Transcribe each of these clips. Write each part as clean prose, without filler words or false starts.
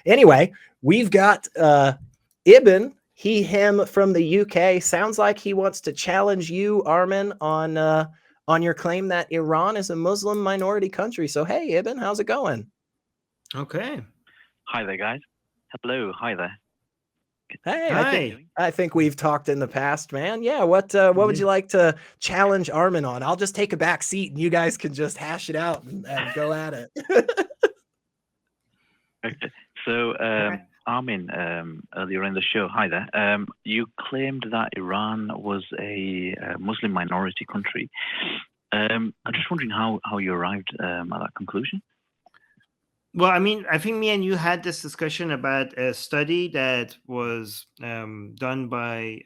Anyway, we've got Ibn, he, him from the UK. Sounds like he wants to challenge you, Armin, on your claim that Iran is a Muslim minority country. So, hey, Ibn, how's it going? Okay. Hi there, guys. Hello. Hi there. Hey, Hi. I think we've talked in the past, man. Yeah, what would you like to challenge Armin on? I'll just take a back seat and you guys can just hash it out and go at it. Okay. So, Armin, earlier in the show, hi there. You claimed that Iran was a Muslim minority country. I'm just wondering how you arrived at that conclusion. Well, I mean, I think me and you had this discussion about a study that was done by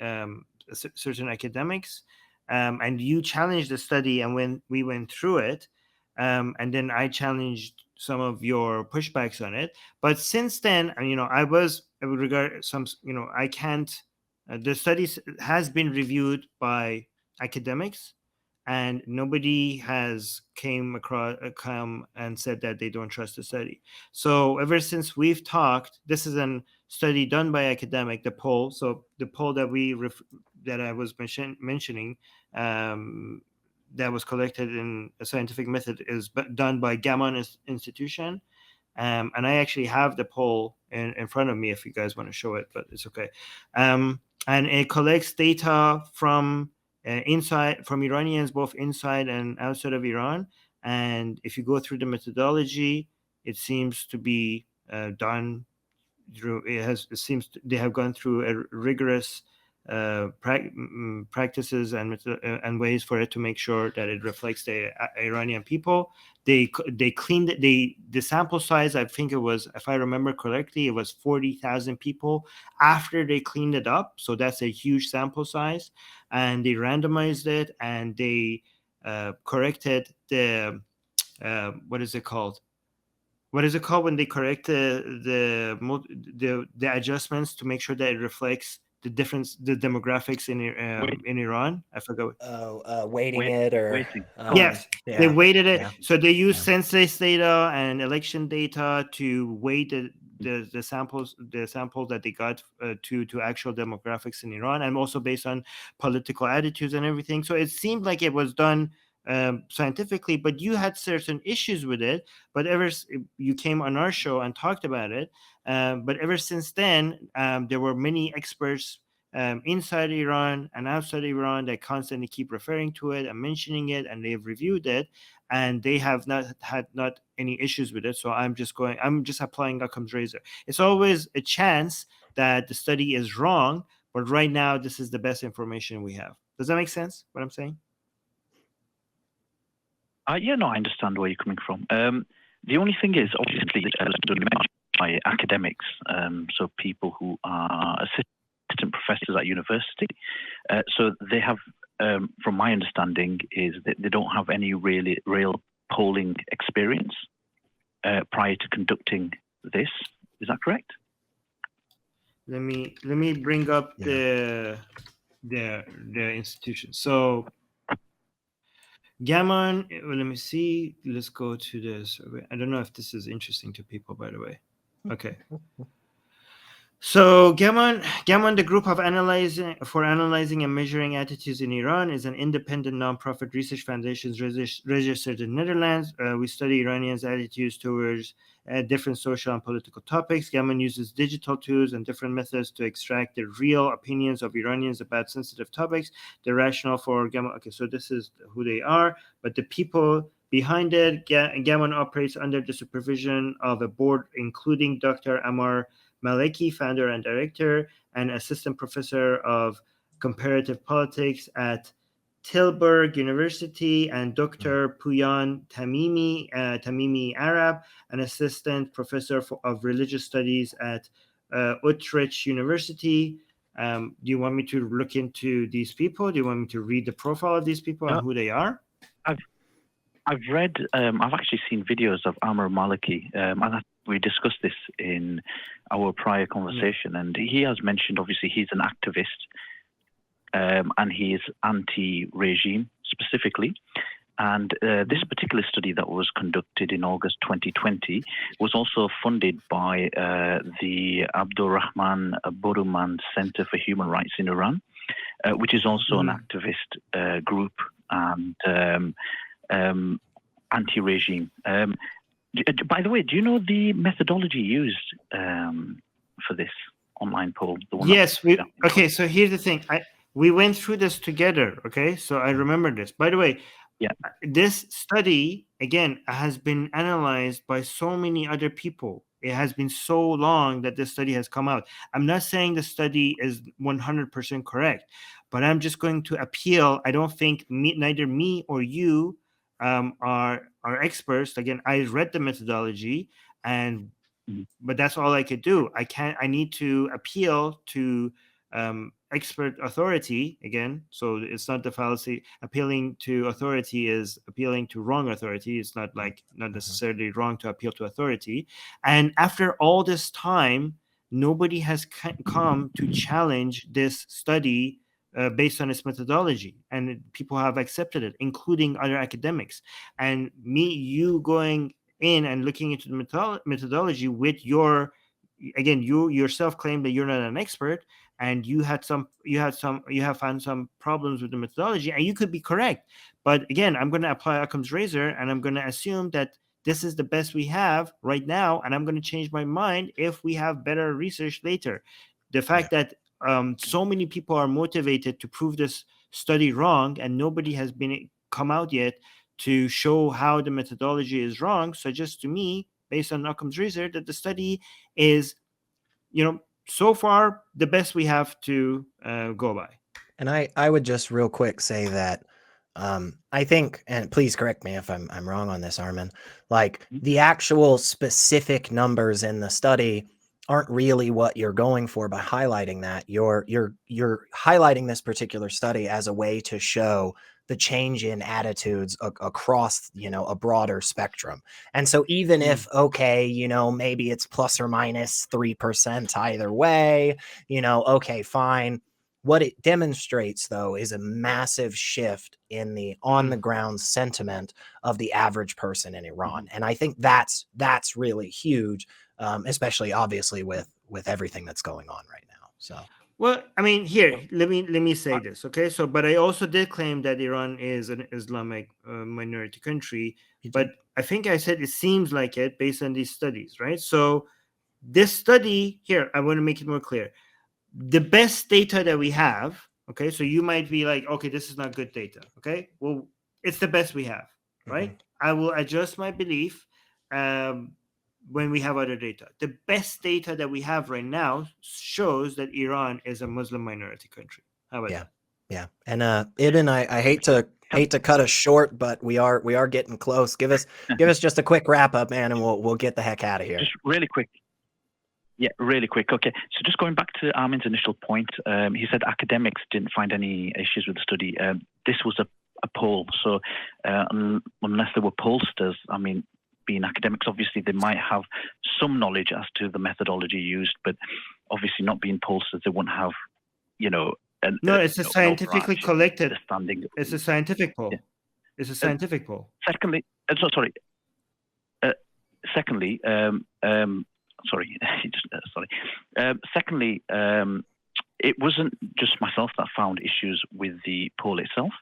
certain academics, and you challenged the study, and when we went through it, and then I challenged some of your pushbacks on it. But since then, I was regard some, I can't. The study has been reviewed by academics, and nobody has come and said that they don't trust the study. So ever since we've talked, this is a study done by academic, the poll. So the poll that that I was mentioning, that was collected in a scientific method, is done by Gammon Institution. And I actually have the poll in front of me if you guys want to show it, but it's okay. And it collects data from Iranians, both inside and outside of Iran. And if you go through the methodology, it seems to be done through. It seems they have gone through a rigorous practices and ways for it to make sure that it reflects the Iranian people. They cleaned it. The sample size, I think it was, if I remember correctly, it was 40,000 people after they cleaned it up. So that's a huge sample size, and they randomized it, and they corrected the what is it called? What is it called when they correct the adjustments to make sure that it reflects the demographics in Iran? I forgot. Waiting it or waiting. Yes, yeah. they weighted it. Yeah. So they use census data and election data to weight the samples that they got to actual demographics in Iran, and also based on political attitudes and everything. So it seemed like it was done scientifically, but you had certain issues with it. But you came on our show and talked about it. But ever since then, there were many experts inside Iran and outside Iran that constantly keep referring to it and mentioning it, and they've reviewed it, and they have not had any issues with it. So I'm just applying Occam's razor. It's always a chance that the study is wrong, but right now this is the best information we have. Does that make sense, what I'm saying? Yeah, no, I understand where you're coming from. The only thing is, obviously, by academics, so people who are assistant professors at university. So they have, from my understanding, is that they don't have any real polling experience prior to conducting this. Is that correct? Let me bring up the institution. So Gammon, let me see. Let's go to this. I don't know if this is interesting to people, by the way. Okay. So Gammon, the group of analyzing and measuring attitudes in Iran, is an independent nonprofit research foundation registered in Netherlands. We study Iranians' attitudes towards different social and political topics. Gammon uses digital tools and different methods to extract the real opinions of Iranians about sensitive topics. The rationale for Gammon. Okay, so this is who they are, but the people behind it, Gammon operates under the supervision of a board including Dr. Ammar Maleki, founder and director, and assistant professor of comparative politics at Tilburg University, and Dr. Puyan Tamimi Arab, an assistant professor of religious studies at Utrecht University. Do you want me to look into these people? Do you want me to read the profile of these people and who they are? I've read. I've actually seen videos of Ammar Maleki, and we discussed this in our prior conversation, and he has mentioned, obviously, he's an activist, and he is anti-regime specifically, And this particular study that was conducted in August 2020 was also funded by the Abdurrahman Boruman Center for Human Rights in Iran, which is also an activist group and anti-regime. By the way, do you know the methodology used for this online poll? Yes. Okay, so here's the thing. We went through this together, okay? So I remember this. By the way, this study, again, has been analyzed by so many other people. It has been so long that this study has come out. I'm not saying the study is 100% correct, but I'm just going to appeal. I don't think neither me or you are experts. Again, I read the methodology, but that's all I could do. I need to appeal to expert authority again. So it's not the fallacy. Appealing to authority is appealing to wrong authority. It's not necessarily wrong to appeal to authority. And after all this time, nobody has come to challenge this study based on its methodology, and people have accepted it, including other academics. And you going in and looking into the methodology with you yourself claim that you're not an expert, and you have found some problems with the methodology, and you could be correct. But again, I'm going to apply Occam's razor, and I'm going to assume that this is the best we have right now, and I'm going to change my mind if we have better research later. The fact that so many people are motivated to prove this study wrong, and nobody has come out yet to show how the methodology is wrong, suggests to me, based on Occam's razor, that the study is, so far the best we have to go by. And I would just real quick say that I think, and please correct me if I'm wrong on this, Armin, like the actual specific numbers in the study aren't really what you're going for by highlighting that. You're highlighting this particular study as a way to show the change in attitudes across, a broader spectrum. And so even if, maybe it's plus or minus 3% either way, okay, fine. What it demonstrates, though, is a massive shift in the on-the-ground sentiment of the average person in Iran. And I think that's really huge, especially obviously with everything that's going on right now. So, well, I mean, here, let me say this, okay? So, but I also did claim that Iran is an Islamic minority country, but I think I said it seems like it based on these studies, right? So this study here, I want to make it more clear. The best data that we have, okay? So you might be like, okay, this is not good data, okay? Well, it's the best we have, right? I will adjust my belief when we have other data. The best data that we have right now shows that Iran is a Muslim minority country. How about that? Yeah. And Ibn, I hate to cut us short, but we are getting close. Give us just a quick wrap up, man, and we'll get the heck out of here. Just really quick. Yeah, really quick. Okay, so just going back to Armin's initial point, he said academics didn't find any issues with the study. This was a poll, so unless there were pollsters, I mean, being academics, obviously they might have some knowledge as to the methodology used, but obviously not being pollsters, they wouldn't have, it's a scientifically collected. It's a scientific poll. Yeah. It's a scientific poll. Secondly, secondly, it wasn't just myself that found issues with the poll itself.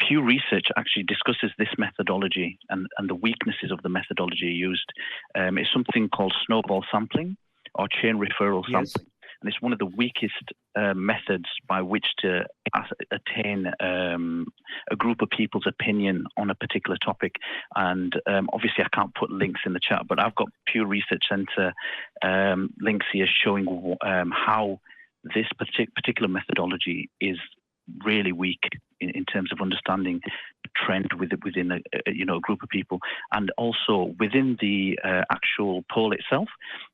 Pew Research actually discusses this methodology and the weaknesses of the methodology used. It's something called snowball sampling or chain referral sampling. And it's one of the weakest methods by which to attain a group of people's opinion on a particular topic. And obviously, I can't put links in the chat, but I've got Pew Research Center links here showing how this particular methodology is really weak in terms of understanding trend within a group of people. And also within the actual poll itself,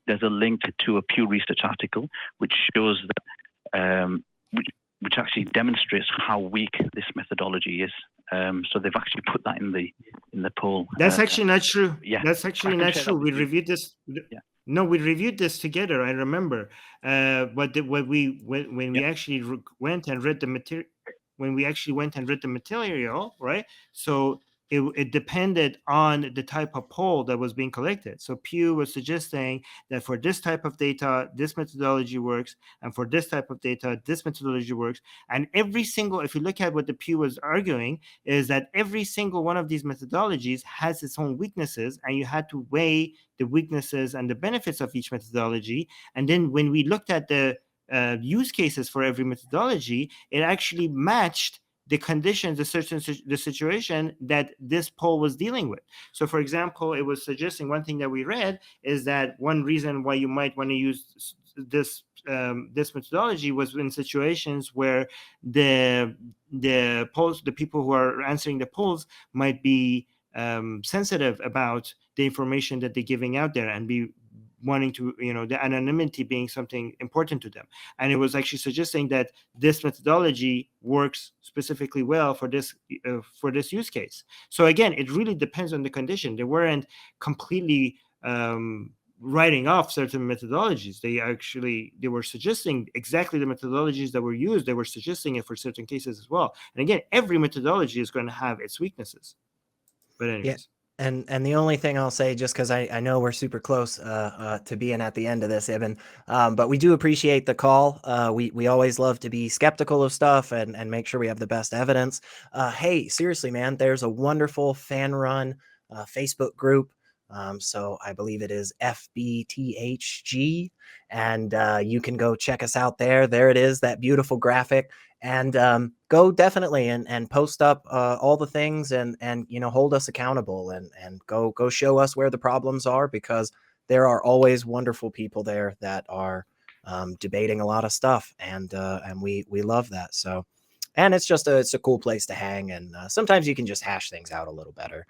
there's a link to a Pew Research article which shows that which actually demonstrates how weak this methodology is. So they've actually put that in the poll. That's actually not true. Yeah, that's actually not true. We reviewed this. Yeah. No, we reviewed this together. I remember. When we actually went and read the material. when we actually went and read the material, right? So it depended on the type of poll that was being collected. So Pew was suggesting that for this type of data, this methodology works, and for this type of data, this methodology works. And every single, if you look at what the Pew was arguing, is that every single one of these methodologies has its own weaknesses, and you had to weigh the weaknesses and the benefits of each methodology. And then when we looked at the use cases for every methodology, it actually matched the conditions, the situation that this poll was dealing with. So, for example, it was suggesting, one thing that we read is that one reason why you might want to use this methodology was in situations where the polls, the people who are answering the polls, might be sensitive about the information that they're giving out there and be wanting to, the anonymity being something important to them. And it was actually suggesting that this methodology works specifically well for this use case. So again, it really depends on the condition. They weren't completely writing off certain methodologies. They were suggesting exactly the methodologies that were used. They were suggesting it for certain cases as well. And again, every methodology is going to have its weaknesses. But anyways. Yeah. And the only thing I'll say, just because I know we're super close to being at the end of this, Ibn, but we do appreciate the call. We always love to be skeptical of stuff and make sure we have the best evidence. Hey, seriously, man, there's a wonderful fan-run Facebook group. So I believe it is FBTHG, and you can go check us out there. There it is, that beautiful graphic. And go definitely and post up all the things and hold us accountable and go show us where the problems are, because there are always wonderful people there that are debating a lot of stuff, and we love that. So, and it's a cool place to hang, and sometimes you can just hash things out a little better.